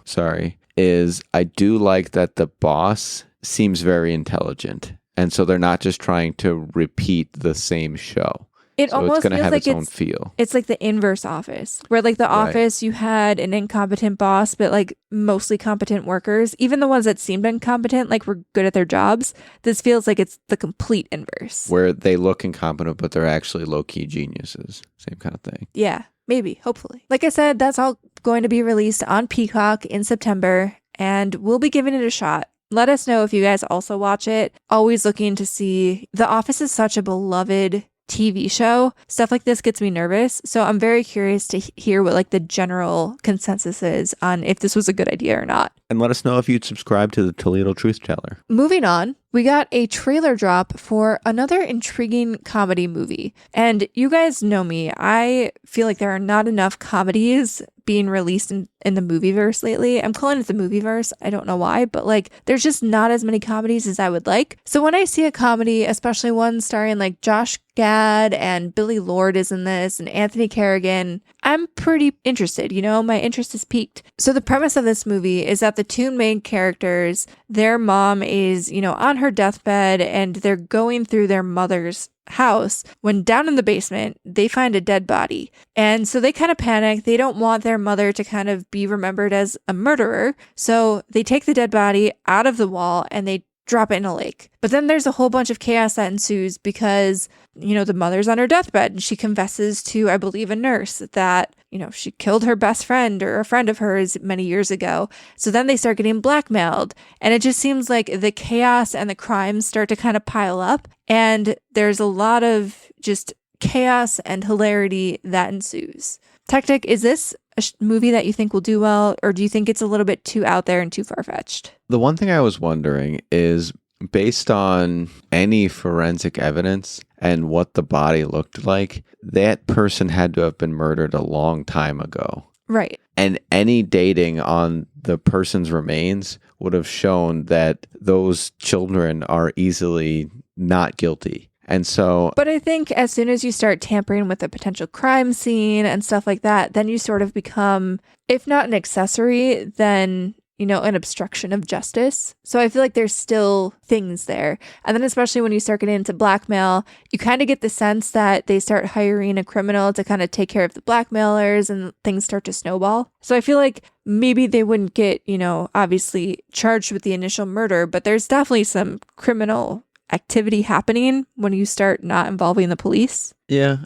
[SPEAKER 2] is I do like that the boss seems very intelligent. And so they're not just trying to repeat the same show.
[SPEAKER 1] It
[SPEAKER 2] So
[SPEAKER 1] almost
[SPEAKER 2] it's going to
[SPEAKER 1] feels
[SPEAKER 2] have
[SPEAKER 1] like
[SPEAKER 2] its own feel.
[SPEAKER 1] It's like the inverse Office, where like the
[SPEAKER 2] Right.
[SPEAKER 1] Office, you had an incompetent boss, but like mostly competent workers. Even the ones that seemed incompetent, like were good at their jobs. This feels like it's the complete inverse.
[SPEAKER 2] Where they look incompetent, but they're actually low-key geniuses. Same kind of thing.
[SPEAKER 1] Yeah, maybe, hopefully. Like I said, that's all going to be released on Peacock in September, and we'll be giving it a shot. Let us know if you guys also watch it. Always looking to see. The Office is such a beloved TV show. Stuff like this gets me nervous. So I'm very curious to hear what like the general consensus is on if this was a good idea or not.
[SPEAKER 2] And let us know if you'd subscribe to the Toledo Truth Teller.
[SPEAKER 1] Moving on, we got a trailer drop for another intriguing comedy movie. And you guys know me. I feel like there are not enough comedies being released in the movieverse lately. I'm calling it the movieverse. I don't know why, but like there's just not as many comedies as I would like. So when I see a comedy, especially one starring like Josh Gad and Billy Lord is in this and Anthony Carrigan, I'm pretty interested. You know, my interest is piqued. So the premise of this movie is that the two main characters, their mom is, you know, on her deathbed and they're going through their mother's house when down in the basement they find a dead body, and so they kind of panic. They don't want their mother to kind of be remembered as a murderer, so they take the dead body out of the wall and they drop it in a lake. But then there's a whole bunch of chaos that ensues because, you know, the mother's on her deathbed and she confesses to, I believe, a nurse that, you know, she killed her best friend or a friend of hers many years ago. So then they start getting blackmailed, and it just seems like the chaos and the crimes start to kind of pile up, and there's a lot of just chaos and hilarity that ensues. Techtic, is this a movie that you think will do well, or do you think it's a little bit too out there and too far-fetched?
[SPEAKER 2] The one thing I was wondering is, based on any forensic evidence and what the body looked like, that person had to have been murdered a long time ago.
[SPEAKER 1] Right.
[SPEAKER 2] And any dating on the person's remains would have shown that those children are easily not guilty. And so,
[SPEAKER 1] But I think as soon as you start tampering with a potential crime scene and stuff like that, then you sort of become, if not an accessory, then, you know, an obstruction of justice. So I feel like there's still things there. And then especially when you start getting into blackmail, you kind of get the sense that they start hiring a criminal to kind of take care of the blackmailers and things start to snowball. So I feel like maybe they wouldn't get, you know, obviously charged with the initial murder, but there's definitely some criminal activity happening when you start not involving the police.
[SPEAKER 2] yeah,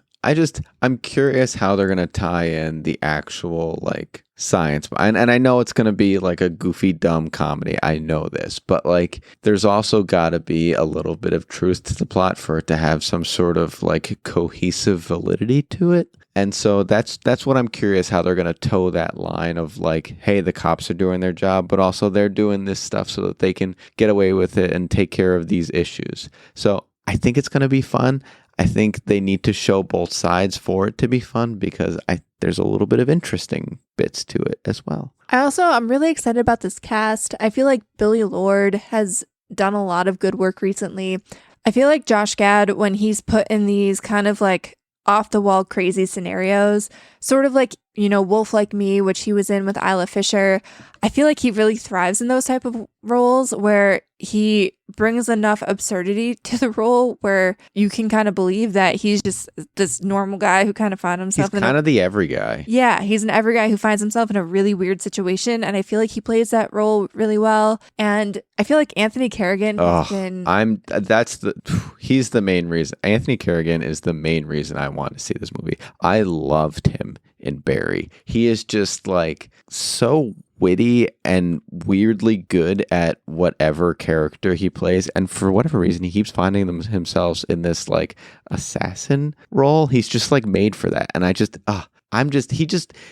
[SPEAKER 2] I'm curious how they're going to tie in the actual like science. And I know it's going to be like a goofy, dumb comedy. I know this, but like there's also got to be a little bit of truth to the plot for it to have some sort of like cohesive validity to it. And so that's what I'm curious how they're going to toe that line of like, hey, the cops are doing their job, but also they're doing this stuff so that they can get away with it and take care of these issues. So I think it's going to be fun. I think they need to show both sides for it to be fun because there's a little bit of interesting bits to it as well.
[SPEAKER 1] I'm really excited about this cast. I feel like Billy Lord has done a lot of good work recently. I feel like Josh Gad, when he's put in these kind of like off the wall crazy scenarios, sort of like, you know, Wolf Like Me, which he was in with Isla Fisher, I feel like he really thrives in those type of roles where he brings enough absurdity to the role where you can kind of believe that he's just this normal guy who kind of finds himself
[SPEAKER 2] He's kind of the every guy.
[SPEAKER 1] Yeah, he's an every guy who finds himself in a really weird situation, and I feel like he plays that role really well. And I feel like Anthony Carrigan has been
[SPEAKER 2] he's the main reason. Anthony Carrigan is the main reason I want to see this movie. I loved him in Barry. He is just like so witty and weirdly good at whatever character he plays, and for whatever reason he keeps finding himself in this like assassin role. He's just like made for that, and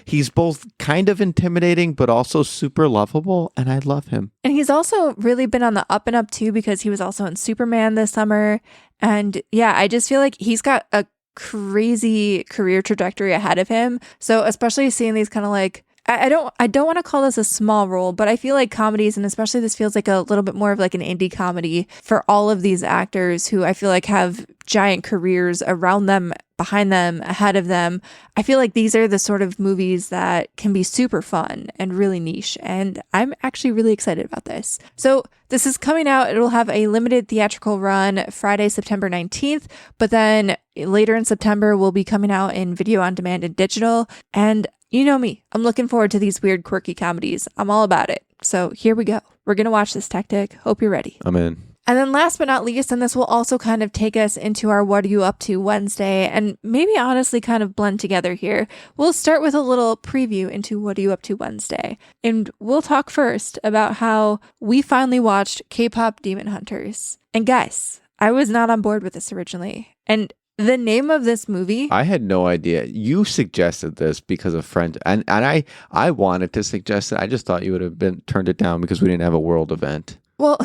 [SPEAKER 2] he's both kind of intimidating but also super lovable, and I love him.
[SPEAKER 1] And he's also really been on the up and up too, because he was also in Superman this summer. And yeah, I just feel like he's got a crazy career trajectory ahead of him. So especially seeing these kind of like, I don't want to call this a small role, but I feel like comedies, and especially this feels like a little bit more of like an indie comedy for all of these actors who I feel like have giant careers around them behind them, ahead of them. I feel like these are the sort of movies that can be super fun and really niche. And I'm actually really excited about this. So this is coming out. It'll have a limited theatrical run Friday, September 19th. But then later in September, will be coming out in video on demand and digital. And you know me, I'm looking forward to these weird, quirky comedies. I'm all about it. So here we go. We're going to watch this, Techtic. Hope you're ready.
[SPEAKER 2] I'm in.
[SPEAKER 1] And then last but not least, and this will also kind of take us into our What Are You Up To Wednesday, and maybe honestly kind of blend together here. We'll start with a little preview into What Are You Up To Wednesday. And we'll talk first about how we finally watched K-pop Demon Hunters. And guys, I was not on board with this originally. And the name of this movie,
[SPEAKER 2] I had no idea. You suggested this because of friends, and I wanted to suggest it. I just thought you would have turned it down because we didn't have a world event.
[SPEAKER 1] well,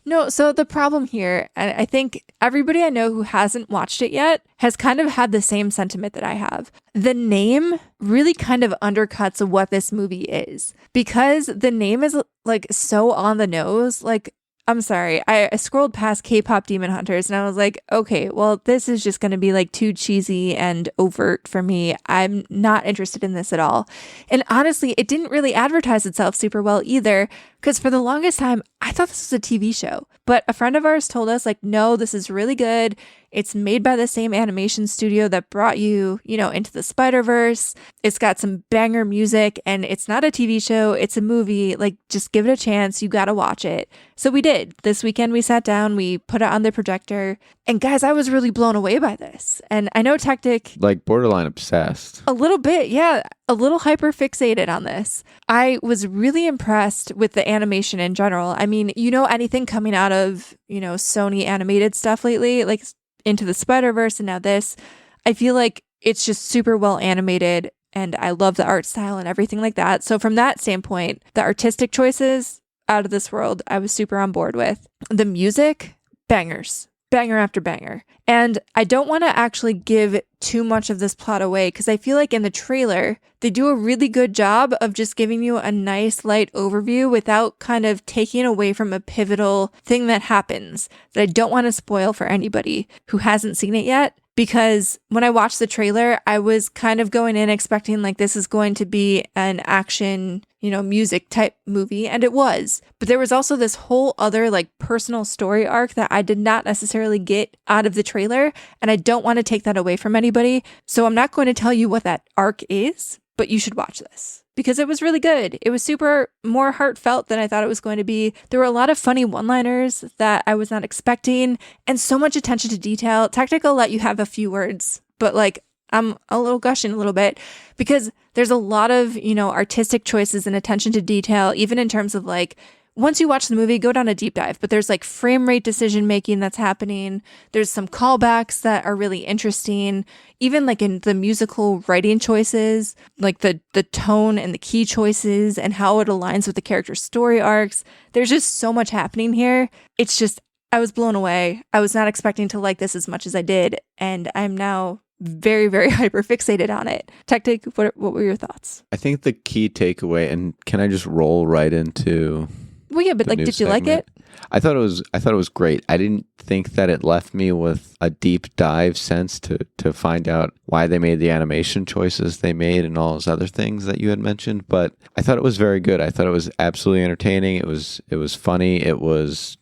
[SPEAKER 1] no, so the problem here, and I think everybody I know who hasn't watched it yet has kind of had the same sentiment that I have. The name really kind of undercuts what this movie is, because the name is like so on the nose. Like, I'm sorry, I scrolled past K-pop Demon Hunters and I was like, okay, well, this is just going to be like too cheesy and overt for me. I'm not interested in this at all. And honestly, it didn't really advertise itself super well either, because for the longest time, I thought this was a TV show. But a friend of ours told us, like, no, this is really good. It's made by the same animation studio that brought you, Into the Spider-Verse. It's got some banger music, and it's not a TV show. It's a movie. Like, just give it a chance. You got to watch it. So we did. This weekend, we sat down, we put it on the projector. And guys, I was really blown away by this. And I know Techtic,
[SPEAKER 2] Like borderline obsessed.
[SPEAKER 1] a little bit, yeah, a little hyper fixated on this. I was really impressed with the animation in general. I mean, anything coming out of, Sony animated stuff lately, like Into the Spider-Verse and now this, I feel like it's just super well animated and I love the art style and everything like that. So from that standpoint, the artistic choices, out of this world, I was super on board with. The music, bangers. Banger after banger. And I don't want to actually give too much of this plot away, because I feel like in the trailer, they do a really good job of just giving you a nice light overview without kind of taking away from a pivotal thing that happens that I don't want to spoil for anybody who hasn't seen it yet. Because when I watched the trailer, I was kind of going in expecting like this is going to be an action, music type movie. And it was. But there was also this whole other like personal story arc that I did not necessarily get out of the trailer. And I don't want to take that away from anybody. So I'm not going to tell you what that arc is, but you should watch this, because it was really good. It was super more heartfelt than I thought it was going to be. There were a lot of funny one-liners that I was not expecting, and so much attention to detail. Techtic will let you have a few words, but like I'm a little gushing a little bit, because there's a lot of, artistic choices and attention to detail, even in terms of like, once you watch the movie, go down a deep dive, but there's like frame rate decision making that's happening. There's some callbacks that are really interesting, even like in the musical writing choices, like the tone and the key choices and how it aligns with the character's story arcs. There's just so much happening here. It's just, I was blown away. I was not expecting to like this as much as I did, and I'm now very, very hyper fixated on it. Techtic, what were your thoughts?
[SPEAKER 2] I think the key takeaway, and can I just roll right into...
[SPEAKER 1] Well, yeah, but like, did you like it?
[SPEAKER 2] I thought it was great. I didn't think that it left me with a deep dive sense to find out why they made the animation choices they made and all those other things that you had mentioned. But I thought it was very good. I thought it was absolutely entertaining. It was funny. It was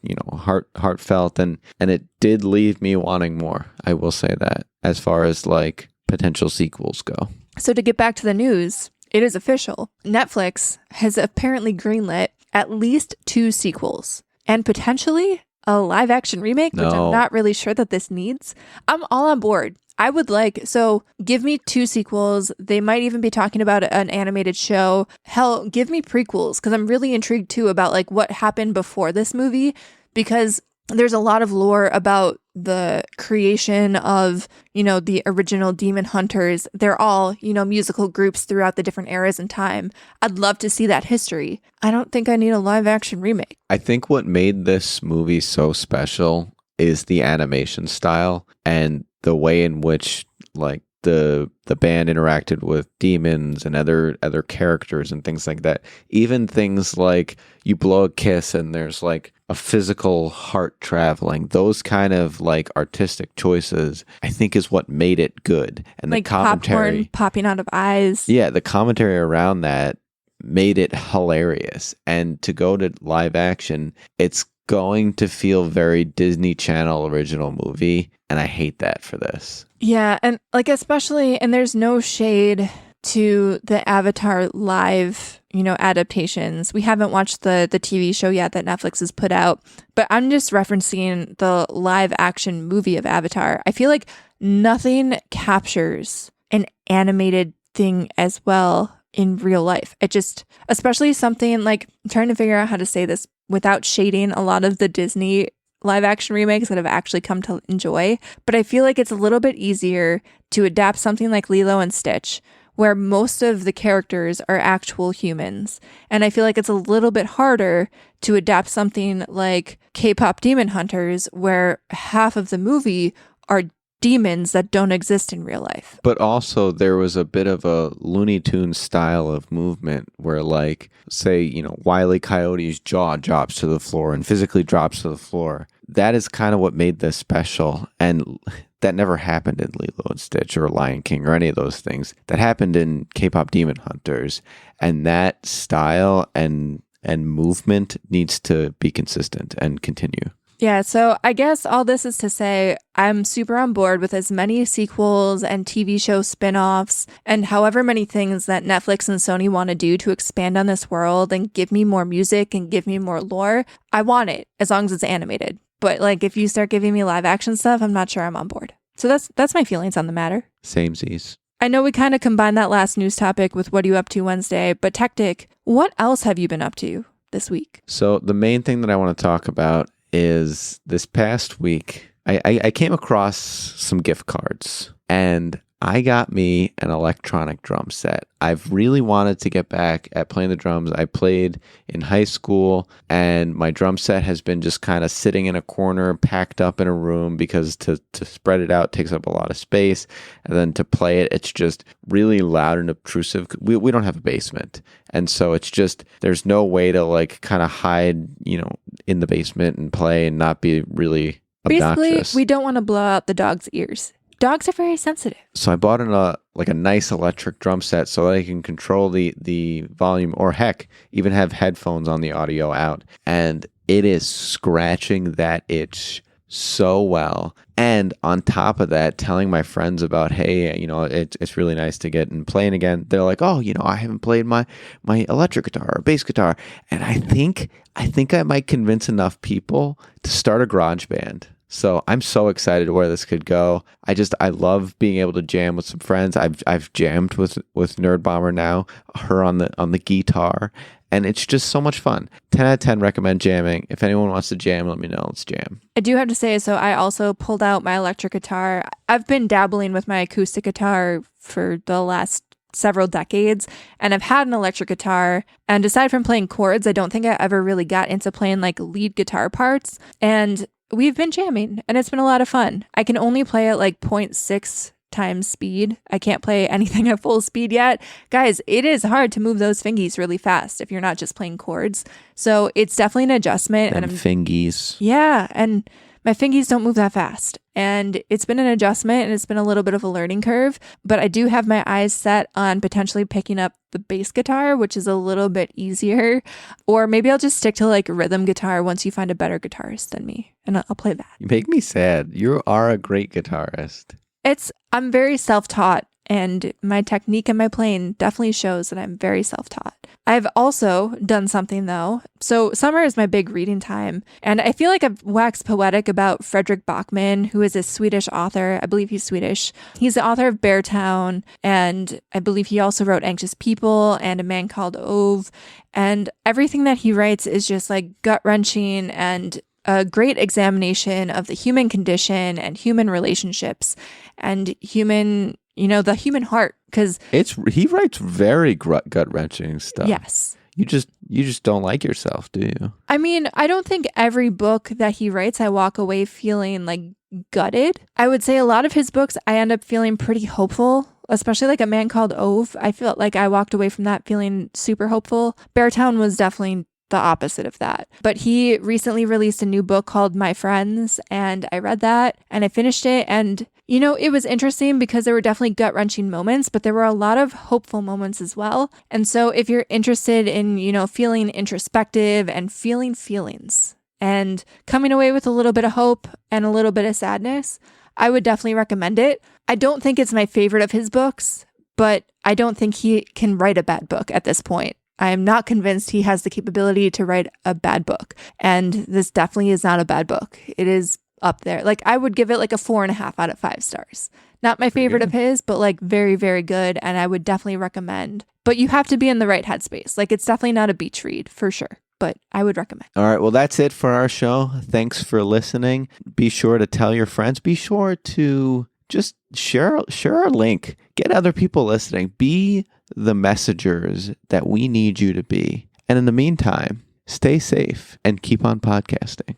[SPEAKER 2] heartfelt, and it did leave me wanting more. I will say that, as far as like potential sequels go.
[SPEAKER 1] So to get back to the news, it is official. Netflix has apparently greenlit at least 2 sequels and potentially a live action remake, which I'm not really sure that this needs. I'm all on board. I would so give me 2 sequels. They might even be talking about an animated show. Hell, give me prequels, because I'm really intrigued too about like what happened before this movie, because there's a lot of lore about the creation of, the original Demon Hunters. They're all, musical groups throughout the different eras in time. I'd love to see that history. I don't think I need a live action remake.
[SPEAKER 2] I think what made this movie so special is the animation style and the way in which like the band interacted with demons and other characters and things like that. Even things like you blow a kiss and there's like a physical heart traveling. Those kind of like artistic choices, I think, is what made it good. And
[SPEAKER 1] like
[SPEAKER 2] the commentary,
[SPEAKER 1] popcorn popping out of eyes.
[SPEAKER 2] yeah, the commentary around that made it hilarious. And to go to live action, it's going to feel very Disney Channel original movie, and I hate that for this.
[SPEAKER 1] Yeah, and like especially, and there's no shade to the Avatar live, adaptations. We haven't watched the TV show yet that Netflix has put out, but I'm just referencing the live action movie of Avatar. I feel like nothing captures an animated thing as well in real life. It just, especially something like, I'm trying to figure out how to say this without shading a lot of the Disney live action remakes that I've actually come to enjoy. But I feel like it's a little bit easier to adapt something like Lilo and Stitch, where most of the characters are actual humans. And I feel like it's a little bit harder to adapt something like K-pop Demon Hunters, where half of the movie are demons that don't exist in real life.
[SPEAKER 2] But also there was a bit of a Looney Tunes style of movement where, like, say, Wile E. Coyote's jaw drops to the floor and physically drops to the floor. That is kind of what made this special. And that never happened in Lilo and Stitch or Lion King or any of those things. That happened in K-pop Demon Hunters. And that style and movement needs to be consistent and continue.
[SPEAKER 1] Yeah, so I guess all this is to say I'm super on board with as many sequels and TV show spin-offs and however many things that Netflix and Sony want to do to expand on this world and give me more music and give me more lore. I want it as long as it's animated. But like if you start giving me live action stuff, I'm not sure I'm on board. So that's my feelings on the matter.
[SPEAKER 2] Samesies.
[SPEAKER 1] I know we kind of combined that last news topic with what are you up to Wednesday, but Techtic, what else have you been up to this week?
[SPEAKER 2] So the main thing that I want to talk about is this past week, I came across some gift cards and I got me an electronic drum set. I've really wanted to get back at playing the drums. I played in high school and my drum set has been just kind of sitting in a corner, packed up in a room because to spread it out takes up a lot of space. And then to play it, it's just really loud and obtrusive. We don't have a basement. And so it's just, there's no way to like kind of hide, in the basement and play and not be really obnoxious.
[SPEAKER 1] Basically, we don't want to blow out the dog's ears. Dogs are very sensitive.
[SPEAKER 2] So I bought a nice electric drum set so that I can control the volume, or heck, even have headphones on the audio out. And it is scratching that itch so well. And on top of that, telling my friends about, hey, it's really nice to get and playing again. They're like, oh, I haven't played my electric guitar or bass guitar. And I think I might convince enough people to start a garage band. So I'm so excited where this could go. I love being able to jam with some friends. I've jammed with Nerdbomber now, her on the guitar, and it's just so much fun. 10 out of 10 recommend jamming. If anyone wants to jam, let me know. Let's jam.
[SPEAKER 1] I do have to say, so I also pulled out my electric guitar. I've been dabbling with my acoustic guitar for the last several decades, and I've had an electric guitar, and aside from playing chords, I don't think I ever really got into playing like lead guitar parts, and we've been jamming and it's been a lot of fun. I can only play at like 0.6 times speed. I can't play anything at full speed yet. Guys, it is hard to move those fingies really fast if you're not just playing chords. So it's definitely an adjustment.
[SPEAKER 2] And fingies.
[SPEAKER 1] Yeah, and my fingies don't move that fast. And it's been an adjustment and it's been a little bit of a learning curve, but I do have my eyes set on potentially picking up the bass guitar, which is a little bit easier. Or maybe I'll just stick to like rhythm guitar once you find a better guitarist than me, and I'll play that.
[SPEAKER 2] You make me sad. You are a great guitarist.
[SPEAKER 1] I'm very self-taught, and my technique and my playing definitely shows that I'm very self-taught. I've also done something though. So summer is my big reading time, and I feel like I've waxed poetic about Fredrik Backman, who is a Swedish author. I believe he's Swedish. He's the author of Beartown, and I believe he also wrote Anxious People and A Man Called Ove, and everything that he writes is just like gut-wrenching and a great examination of the human condition and human relationships and human, the human heart. Because
[SPEAKER 2] he writes very gut-wrenching stuff.
[SPEAKER 1] Yes.
[SPEAKER 2] You just don't like yourself, do you?
[SPEAKER 1] I mean, I don't think every book that he writes, I walk away feeling like gutted. I would say a lot of his books, I end up feeling pretty hopeful, especially like A Man Called Ove. I felt like I walked away from that feeling super hopeful. Beartown was definitely the opposite of that. But he recently released a new book called My Friends, and I read that and I finished it. And, you know, it was interesting because there were definitely gut-wrenching moments, but there were a lot of hopeful moments as well. And so if you're interested in, you know, feeling introspective and feeling feelings and coming away with a little bit of hope and a little bit of sadness, I would definitely recommend it. I don't think it's my favorite of his books, but I don't think he can write a bad book at this point. I am not convinced he has the capability to write a bad book. And this definitely is not a bad book. It is up there. Like, I would give it like a 4.5 out of 5 stars. Not my favorite of his, but like very, very good. And I would definitely recommend. But you have to be in the right headspace. Like, it's definitely not a beach read for sure, but I would recommend.
[SPEAKER 2] All right. Well, that's it for our show. Thanks for listening. Be sure to tell your friends. Be sure to just share our link. Get other people listening. Be the messengers that we need you to be. And in the meantime, stay safe and keep on podcasting.